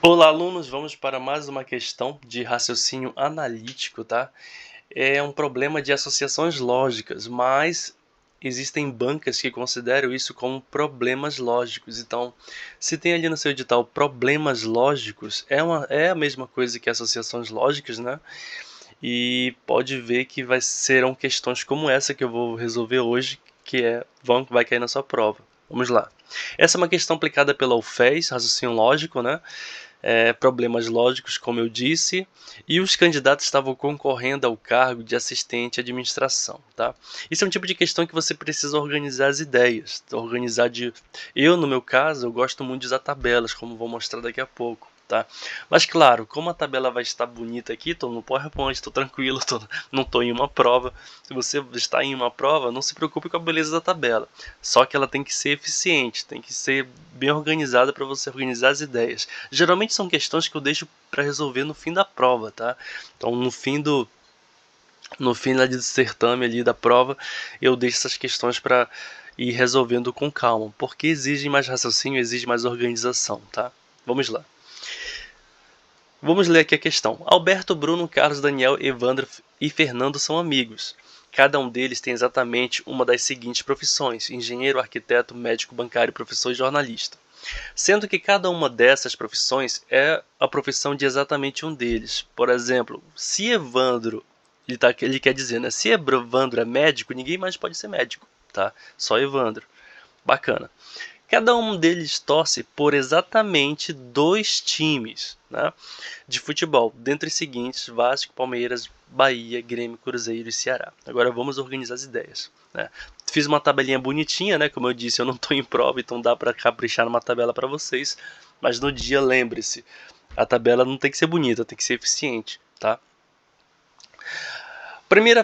Olá, alunos! Vamos para mais uma questão de raciocínio analítico, tá? É um problema de associações lógicas, mas existem bancas que consideram isso como problemas lógicos. Então, se tem ali no seu edital problemas lógicos, é a mesma coisa que associações lógicas, né? E pode ver que serão questões como essa que eu vou resolver hoje, vai cair na sua prova. Vamos lá. Essa é uma questão aplicada pela UFES, raciocínio lógico, né? Problemas lógicos, como eu disse, e os candidatos estavam concorrendo ao cargo de assistente de administração, tá? Isso é um tipo de questão que você precisa organizar as ideias, no meu caso, eu gosto muito de usar tabelas, como vou mostrar daqui a pouco. Tá? Mas claro, como a tabela vai estar bonita aqui, estou no PowerPoint, estou tranquilo, não estou em uma prova. Se você está em uma prova, não se preocupe com a beleza da tabela. Só que ela tem que ser eficiente, tem que ser bem organizada para você organizar as ideias. Geralmente são questões que eu deixo para resolver no fim da prova, tá? Então no fim do certame ali da prova, eu deixo essas questões para ir resolvendo com calma, porque exige mais raciocínio, exige mais organização, tá? Vamos lá. Vamos ler aqui a questão. Alberto, Bruno, Carlos, Daniel, Evandro e Fernando são amigos. Cada um deles tem exatamente uma das seguintes profissões: engenheiro, arquiteto, médico, bancário, professor e jornalista. Sendo que cada uma dessas profissões é a profissão de exatamente um deles. Por exemplo, se Evandro, ele quer dizer, né? Se Evandro é médico, ninguém mais pode ser médico, tá? Só Evandro. Bacana. Cada um deles torce por exatamente dois times, né, de futebol, dentre os seguintes: Vasco, Palmeiras, Bahia, Grêmio, Cruzeiro e Ceará. Agora vamos organizar as ideias, né? Fiz uma tabelinha bonitinha, né? Como eu disse, eu não estou em prova, então dá para caprichar numa tabela para vocês. Mas no dia, lembre-se, a tabela não tem que ser bonita, tem que ser eficiente, tá?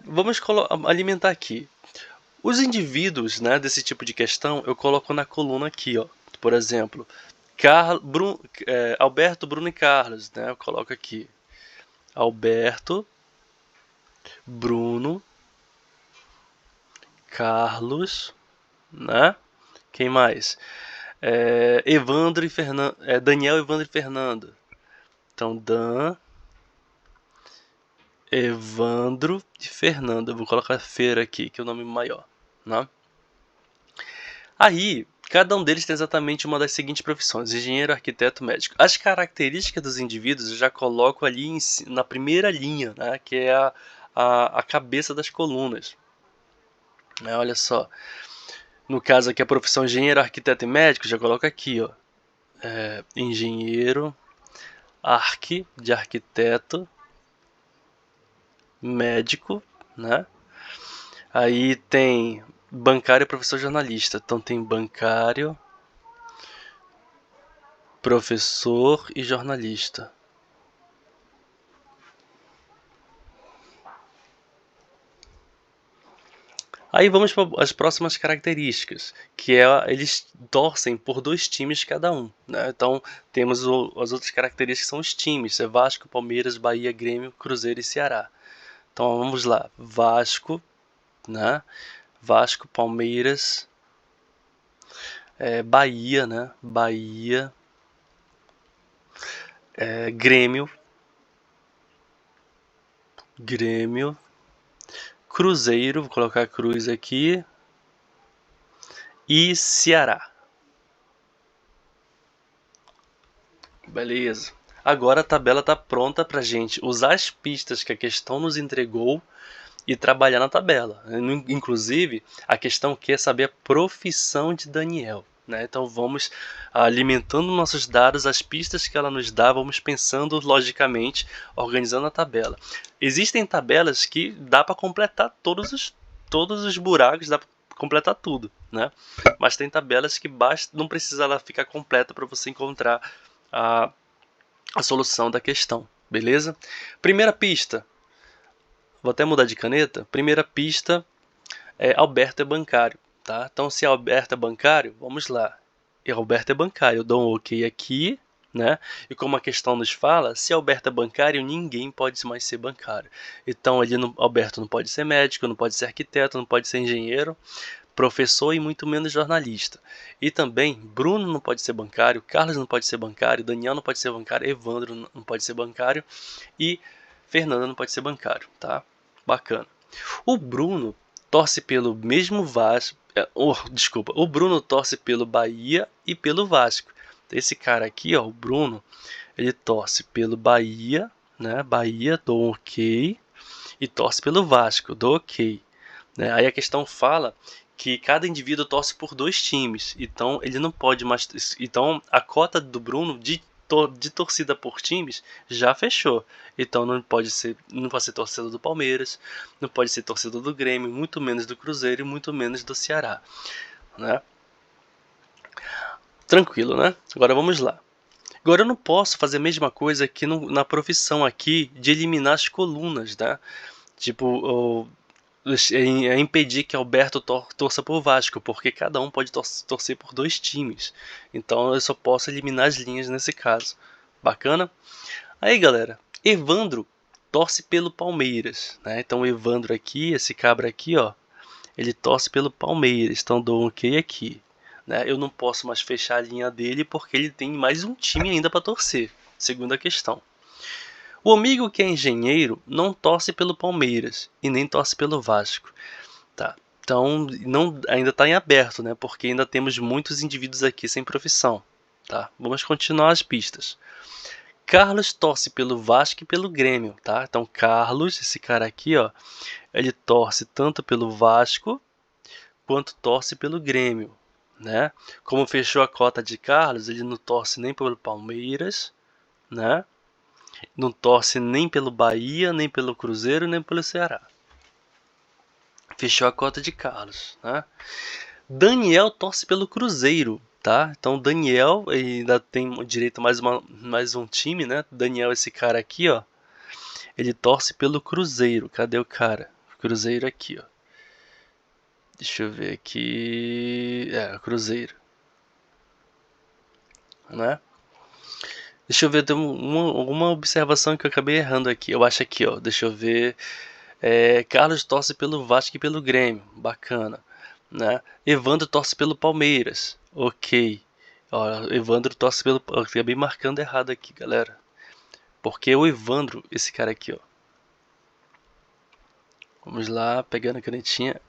Vamos alimentar aqui. Os indivíduos, né, desse tipo de questão, eu coloco na coluna aqui, ó. Por exemplo, Alberto, Bruno e Carlos, né? Eu coloco aqui. Alberto, Bruno, Carlos, né? Quem mais? Evandro e Fernando, Daniel, Evandro e Fernando. Então, Dan, Evandro e Fernando. Eu vou colocar Feira aqui, que é o nome maior, né? Aí, cada um deles tem exatamente uma das seguintes profissões: engenheiro, arquiteto, médico. As características dos indivíduos eu já coloco ali na primeira linha, né, que é a cabeça das colunas. Olha só. No caso aqui, a profissão engenheiro, arquiteto e médico, já coloco aqui, ó. Engenheiro, de arquiteto, médico, né? Aí tem bancário, professor, jornalista. Então tem bancário, professor e jornalista. Aí vamos para as próximas características, que eles torcem por dois times cada um, né? Então temos as outras características que são os times: Vasco, Palmeiras, Bahia, Grêmio, Cruzeiro e Ceará. Então vamos lá: Vasco, né? Vasco, Palmeiras, Bahia, né? Bahia, Grêmio, Grêmio, Cruzeiro, vou colocar Cruz aqui, e Ceará. Beleza. Agora a tabela está pronta para a gente usar as pistas que a questão nos entregou e trabalhar na tabela. Inclusive, a questão quer saber a profissão de Daniel, né? Então vamos alimentando nossos dados, as pistas que ela nos dá, vamos pensando logicamente, organizando a tabela. Existem tabelas que dá para completar todos os buracos, dá para completar tudo, né? Mas tem tabelas que não precisa ela ficar completa para você encontrar a, a solução da questão, beleza? Primeira pista, vou até mudar de caneta. Primeira pista, Alberto é bancário, tá? Então, se Alberto é bancário, vamos lá. E Alberto é bancário, eu dou um ok aqui, né? E como a questão nos fala, se Alberto é bancário, ninguém pode mais ser bancário. Então, Alberto não pode ser médico, não pode ser arquiteto, não pode ser engenheiro. professor e muito menos jornalista. E também, Bruno não pode ser bancário, Carlos não pode ser bancário, Daniel não pode ser bancário, Evandro não pode ser bancário e Fernanda não pode ser bancário, tá? Bacana. O Bruno torce pelo mesmo Vasco, desculpa, o Bruno torce pelo Bahia e pelo Vasco. Esse cara aqui, ó, o Bruno, ele torce pelo Bahia, né? Bahia, dou um ok, e torce pelo Vasco, dou ok. Né? Aí a questão fala que cada indivíduo torce por 2 times, então ele não pode mais. Então a cota do Bruno de torcida por times já fechou. Então não pode ser torcedor do Palmeiras, não pode ser torcedor do Grêmio, muito menos do Cruzeiro e muito menos do Ceará, né? Tranquilo, né? Agora vamos lá. Agora eu não posso fazer a mesma coisa aqui na profissão aqui de eliminar as colunas, tá? Tipo, impedir que Alberto torça por Vasco, porque cada um pode torcer por 2 times. Então eu só posso eliminar as linhas nesse caso. Bacana? Aí, galera, Evandro torce pelo Palmeiras, né? Então o Evandro aqui, esse cabra aqui, ó, ele torce pelo Palmeiras. Então dou um ok aqui, né? Eu não posso mais fechar a linha dele porque ele tem mais um time ainda para torcer. Segunda questão. O amigo que é engenheiro não torce pelo Palmeiras e nem torce pelo Vasco, tá? Então ainda está em aberto, né? Porque ainda temos muitos indivíduos aqui sem profissão, tá? Vamos continuar as pistas. Carlos torce pelo Vasco e pelo Grêmio, tá? Então Carlos, esse cara aqui, ó, ele torce tanto pelo Vasco quanto torce pelo Grêmio, né? Como fechou a cota de Carlos, ele não torce nem pelo Palmeiras, né? Não torce nem pelo Bahia, nem pelo Cruzeiro, nem pelo Ceará. Fechou a cota de Carlos, né? Daniel torce pelo Cruzeiro, tá? Então Daniel ainda tem direito a mais um time, né? Daniel, esse cara aqui, ó, ele torce pelo Cruzeiro. Cadê o cara? Cruzeiro aqui, ó. Deixa eu ver aqui. Cruzeiro, né? Deixa eu ver, tem alguma observação que eu acabei errando aqui. Eu acho aqui, ó. Deixa eu ver. Carlos torce pelo Vasco e pelo Grêmio. Bacana, né? Evandro torce pelo Palmeiras. Ok. Ó, Evandro torce pelo... Eu acabei marcando errado aqui, galera. Porque o Evandro, esse cara aqui, ó. Vamos lá, pegando a canetinha.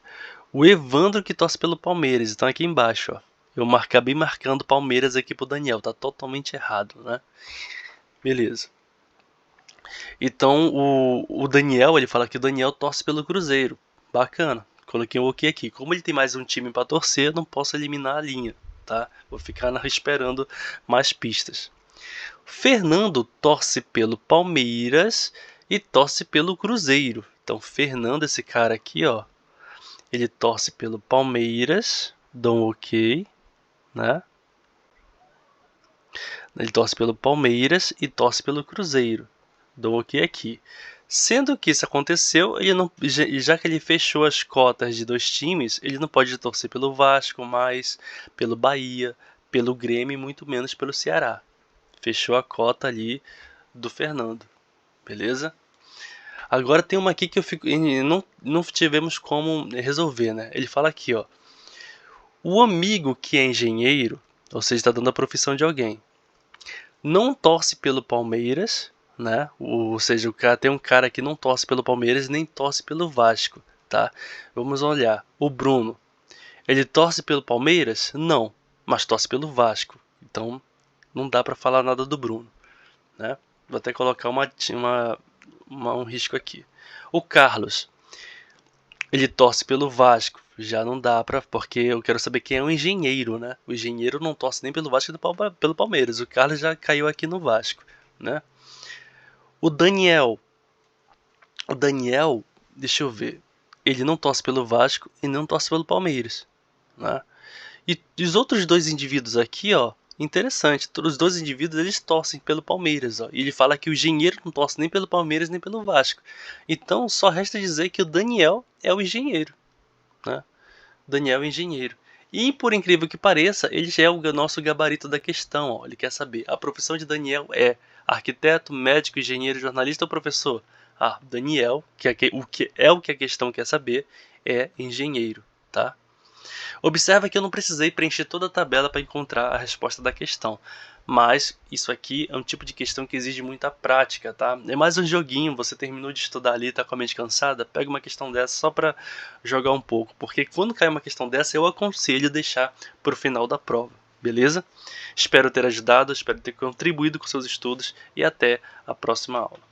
O Evandro que torce pelo Palmeiras. Então aqui embaixo, ó. Eu acabei marcando Palmeiras aqui pro Daniel. Tá totalmente errado, né? Beleza. Então o Daniel, ele fala que o Daniel torce pelo Cruzeiro. Bacana. Coloquei um ok aqui. Como ele tem mais um time para torcer, eu não posso eliminar a linha, tá? Vou ficar esperando mais pistas. Fernando torce pelo Palmeiras e torce pelo Cruzeiro. Então Fernando, esse cara aqui, ó, ele torce pelo Palmeiras. Dou um ok, né? Ele torce pelo Palmeiras e torce pelo Cruzeiro. Dou ok aqui. Sendo que isso aconteceu, ele não, já que ele fechou as cotas de 2 times, ele não pode torcer pelo Vasco, mais pelo Bahia, pelo Grêmio e muito menos pelo Ceará. Fechou a cota ali do Fernando. Beleza? Agora tem uma aqui que não tivemos como resolver, né? Ele fala aqui, ó. O amigo que é engenheiro, ou seja, está dando a profissão de alguém, não torce pelo Palmeiras, né? Ou seja, tem um cara que não torce pelo Palmeiras nem torce pelo Vasco, tá? Vamos olhar. O Bruno, ele torce pelo Palmeiras? Não, mas torce pelo Vasco. Então, não dá para falar nada do Bruno, né? Vou até colocar um risco aqui. O Carlos, ele torce pelo Vasco. Já não dá porque eu quero saber quem é o engenheiro, né? O engenheiro não torce nem pelo Vasco nem pelo Palmeiras. O Carlos já caiu aqui no Vasco, né? O Daniel, deixa eu ver. Ele não torce pelo Vasco e não torce pelo Palmeiras, né? E os outros 2 indivíduos aqui, ó, interessante. Os 2 indivíduos eles torcem pelo Palmeiras, ó. E ele fala que o engenheiro não torce nem pelo Palmeiras nem pelo Vasco. Então só resta dizer que o Daniel é o engenheiro, né? Daniel é engenheiro. E por incrível que pareça, ele já é o nosso gabarito da questão. Ó. Ele quer saber, a profissão de Daniel é arquiteto, médico, engenheiro, jornalista ou professor? Ah, Daniel, o que a questão quer saber, é engenheiro, tá? Observa que eu não precisei preencher toda a tabela para encontrar a resposta da questão, mas isso aqui é um tipo de questão que exige muita prática, tá? É mais um joguinho, você terminou de estudar ali, tá com a mente cansada, pega uma questão dessa só para jogar um pouco, porque quando cai uma questão dessa eu aconselho deixar para o final da prova, beleza? Espero ter ajudado, espero ter contribuído com seus estudos e até a próxima aula.